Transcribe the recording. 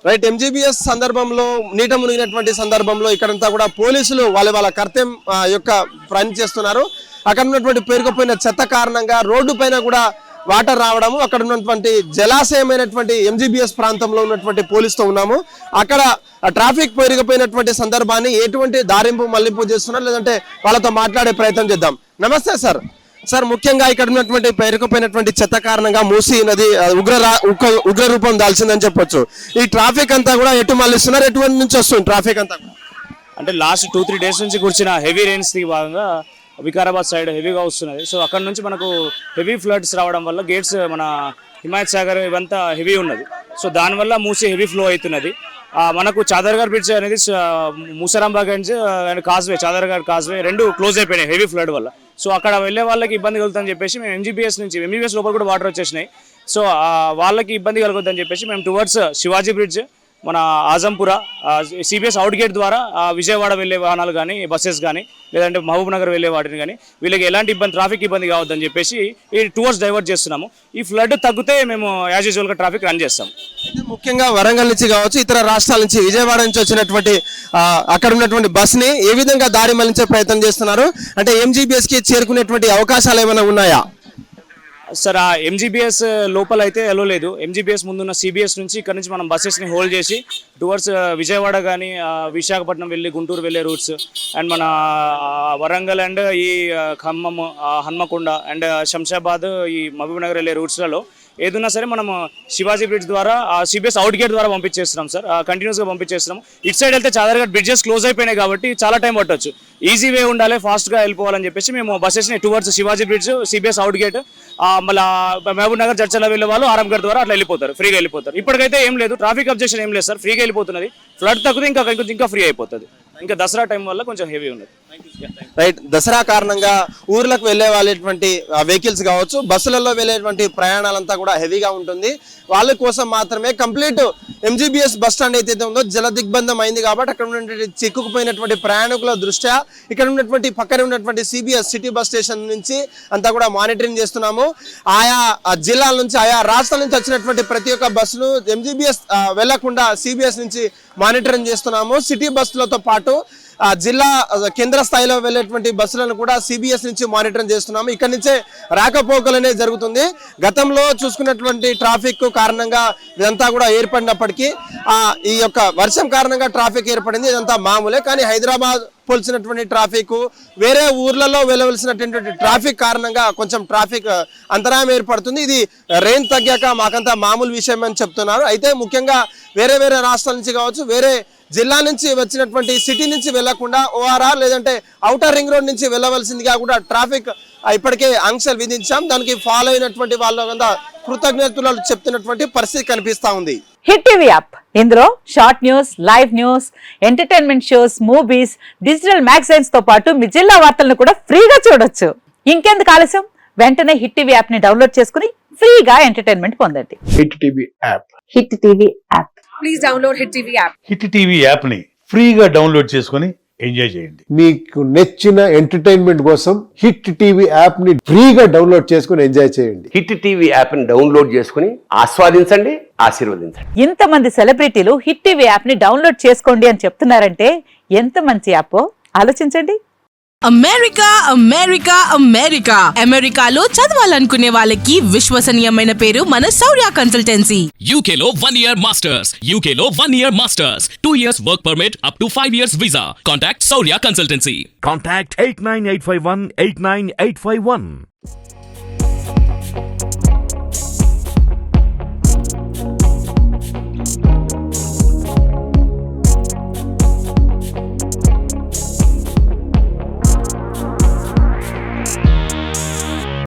Right. MGBS సందర్భంలో నీట మునిగినటువంటి సందర్భంలో ఇక్కడంతా కూడా పోలీసులు వాళ్ళ కర్తవ్యం యొక్క పని చేస్తున్నారు. అక్కడ ఉన్నటువంటి పేరుకుపోయిన చెత్త కారణంగా రోడ్డు పైన కూడా వాటర్ రావడము, అక్కడ ఉన్నటువంటి జలాశయమైనటువంటి ఎంజీబీఎస్ ప్రాంతంలో ఉన్నటువంటి పోలీసుతో ఉన్నాము. అక్కడ ట్రాఫిక్ పెరిగిపోయినటువంటి సందర్భాన్ని ఎటువంటి దారింపు మళ్లింపు చేస్తున్నారు, లేదంటే వాళ్ళతో మాట్లాడే ప్రయత్నం చేద్దాం. నమస్తే సార్. సార్, ముఖ్యంగా ఇక్కడ ఉన్నటువంటి పేరుకుపోయినటువంటి చెత్త కారణంగా మూసీ నది ఉగ్ర రూపం దాల్చిందని చెప్పొచ్చు. ఈ ట్రాఫిక్ అంతా కూడా ఎటు మళ్ళిస్తున్నారు, ఎటువంటి నుంచి వస్తుంది ట్రాఫిక్ అంతా? అంటే లాస్ట్ 2-3 డేస్ నుంచి కురిచిన హెవీ రెయిన్స్ కి భాగంగా వికారాబాద్ సైడ్ హెవీగా వస్తున్నది. సో అక్కడ నుంచి మనకు హెవీ ఫ్లడ్స్ రావడం వల్ల గేట్స్ మన హిమాయత్ సాగర్ ఇవంతా హెవీ ఉన్నది. సో దానివల్ల మూసీ హెవీ ఫ్లో అవుతున్నది. మనకు చాదర్ఘర్ బ్రిడ్జ్ అనేది మూసరాంబాగ్ అండ్ కాజ్వే, చాదర్ఘర్ కాజ్వే రెండు క్లోజ్ అయిపోయినాయి హెవీ ఫ్లడ్ వల్ల. సో అక్కడ వెళ్ళే వాళ్ళకి ఇబ్బంది కలుగుతుందని చెప్పేసి మేము ఎంజీబీఎస్ లోపల కూడా వాటర్ వచ్చేసినాయి. సో వాళ్ళకి ఇబ్బంది కలుగుతుందని చెప్పేసి మేము టువర్డ్స్ శివాజీ బ్రిడ్జ్, మన ఆజంపుర, సిబిఎస్ అవుట్ గేట్ ద్వారా విజయవాడ వెళ్ళే వాహనాలు కానీ బస్సెస్ కానీ లేదంటే మహబూబ్ నగర్ వెళ్ళే వాటిని కానీ వీళ్ళకి ఎలాంటి ట్రాఫిక్ ఇబ్బంది కావద్దని చెప్పేసి ఈ టూవర్స్ డైవర్ట్ చేస్తున్నాము. ఈ ఫ్లడ్ తగ్గితే మేము యాజ్ యూజువల్గా ట్రాఫిక్ రన్ చేస్తాం. ముఖ్యంగా వరంగల్ నుంచి కావచ్చు, ఇతర రాష్ట్రాల నుంచి, విజయవాడ నుంచి వచ్చినటువంటి అక్కడ ఉన్నటువంటి బస్ని ఏ విధంగా దారి మళ్లించే ప్రయత్నం చేస్తున్నారు? అంటే ఎంజీబీఎస్కి చేరుకునేటువంటి అవకాశాలు ఏమైనా ఉన్నాయా? సార్, ఆ ఎంజీబీఎస్ లోపల అయితే ఎలో లేదు. ఎంజీబీఎస్ ముందున్న సిబిఎస్ నుంచి ఇక్కడ నుంచి మనం బస్సెస్ని హోల్డ్ చేసి టువర్డ్స్ విజయవాడ కానీ విశాఖపట్నం వెళ్ళి గుంటూరు వెళ్ళే రూట్స్ అండ్ మన వరంగల్ అండ్ ఈ ఖమ్మం, హన్మకొండ అండ్ శంషాబాద్, ఈ మహబూబ్ నగర్ వెళ్ళే రూట్స్లలో ఏదున్నా సరే మనం శివాజీ బ్రిడ్జ్ ద్వారా సిబిఎస్ అవుట్ గేట్ ద్వారా పంపించేస్తున్నాం సార్. కంటిన్యూస్గా పంపించేస్తున్నాం. ఇటు సైడ్ వెళ్తే చాదర్ఘర్ బ్రిడ్జెస్ క్లోజ్ అయిపోయినాయి కాబట్టి చాలా టైం పట్టొచ్చు. ఈజీ వే ఉండాలి, ఫాస్ట్గా వెళ్ళిపోవాలని చెప్పేసి మేము బస్సెస్ని towards Shivaji bridge, CBS out gate, మళ్ళీ మహబూబ్ నగర్ చర్చల వెళ్ళే వాళ్ళు ఆరంగర్ ద్వారా అట్లా వెళ్ళిపోతారు, ఫ్రీగా వెళ్ళిపోతారు. ఇప్పటికైతే ఏం లేదు, ట్రాఫిక్ అబ్జెక్షన్ ఏం లేదు సార్, ఫ్రీగా వెళ్ళిపోతున్నది. ఫ్లడ్ తగ్గితే ఇంకా ఫ్రీ అయిపోతుంది. ఇంకా దసరా టైం వల్ల కొంచెం హెవీ ఉన్నది. రైట్. దసరా కారణంగా ఊర్లకు వెళ్ళే వాళ్ళటువంటి వెహికల్స్ కావచ్చు, బస్సులలో వెళ్ళేటువంటి ప్రయాణాలంతా కూడా హెవీగా ఉంటుంది. వాళ్ళ కోసం మాత్రమే కంప్లీట్ ఎంజీబీఎస్ బస్ స్టాండ్ ఏదైతే ఉందో జల దిగ్బంధం అయింది కాబట్టి అక్కడ ఉన్నటువంటి చిక్కుకుపోయినటువంటి ప్రయాణికుల దృష్ట్యా ఇక్కడ ఉన్నటువంటి పక్కన ఉన్నటువంటి సిబిఎస్ సిటీ బస్ స్టేషన్ నుంచి అంతా కూడా మానిటరింగ్ చేస్తున్నాము. ఆయా జిల్లాల నుంచి, ఆయా రాష్ట్రాల నుంచి వచ్చినటువంటి ప్రతి ఒక్క బస్సును ఎంజీబీఎస్ వెళ్లకుండా సిబిఎస్ నుంచి మానిటరింగ్ చేస్తున్నాము. సిటీ బస్సులతో పాటు జిల్లా కేంద్ర స్థాయిలో వెళ్ళేటువంటి బస్సులను కూడా సిబిఎస్ నుంచి మానిటరింగ్ చేస్తున్నాము. ఇక్కడ నుంచే రాకపోకలు అనేది జరుగుతుంది. గతంలో చూసుకున్నటువంటి ట్రాఫిక్ కారణంగా ఇదంతా కూడా ఏర్పడినప్పటికీ ఈ యొక్క వర్షం కారణంగా ట్రాఫిక్ ఏర్పడింది. ఇదంతా మామూలే. కానీ హైదరాబాద్ పోల్చినటువంటి ట్రాఫిక్, వేరే ఊర్లలో వెళ్ళవలసినటువంటి ట్రాఫిక్ కారణంగా కొంచెం ట్రాఫిక్ అంతరాయం ఏర్పడుతుంది. ఇది రెయిన్ తగ్గాక మాకంతా మామూలు విషయం అని చెప్తున్నారు. అయితే ముఖ్యంగా వేరే రాష్ట్రాల నుంచి కావచ్చు, వేరే జిల్లా నుంచి వచ్చినటువంటి సిటీ నుంచి వెళ్లకుండా ఓఆర్ఆర్ లేదంటే ఔటర్ రింగ్ రోడ్ నుంచి వెళ్ళవలసిందిగా కూడా ట్రాఫిక్ ఇప్పటికే ఆంక్షలు విధించాం. దానికి ఫాలో అయినటువంటి వాళ్ళ కృతజ్ఞతలు చెప్తున్నటువంటి పరిస్థితి కనిపిస్తా ఉంది. హిట్ టీవీ యాప్, ఇందులో short news, live news, entertainment shows, movies, digital magazines తో పాటు మీ జిల్లా వార్తలను కూడా ఫ్రీగా చూడొచ్చు. ఇంకెందుకు ఆలస్యం, వెంటనే హిట్ టీవీ యాప్ ని డౌన్లోడ్ చేసుకుని ఫ్రీగా ఎంటర్టైన్మెంట్ పొందండి. Hit TV app. Hit TV app. Please download hit TV app. Hit TV app ని ఫ్రీగా డౌన్లోడ్ చేసుకుని ఎంజాయ్ చేయండి. మీకు నచ్చిన ఎంటర్టైన్మెంట్ కోసం హిట్ టీవీ యాప్ ని ఫ్రీగా డౌన్లోడ్ చేసుకుని ఎంజాయ్ చేయండి. హిట్ టీవీ యాప్ ని డౌన్లోడ్ చేసుకుని ఆస్వాదించండి, ఆశీర్వదించండి. ఇంతమంది సెలబ్రిటీలు హిట్ టీవీ యాప్ ని డౌన్లోడ్ చేసుకోండి అని చెప్తున్నారంటే ఎంత మంచి యాప్ ఆలోచించండి. అమెరికా అమెరికా అమెరికా అమెరికాలో చదవాలనుకునే వాళ్ళకి విశ్వసనీయమైన పేరు మన శౌర్య కన్సల్టెన్సీ. UK లో 1 year masters, UK లో 1 year masters, 2 years work permit up to 5 years visa. Contact Saurya Consultancy. Contact 89851 89851.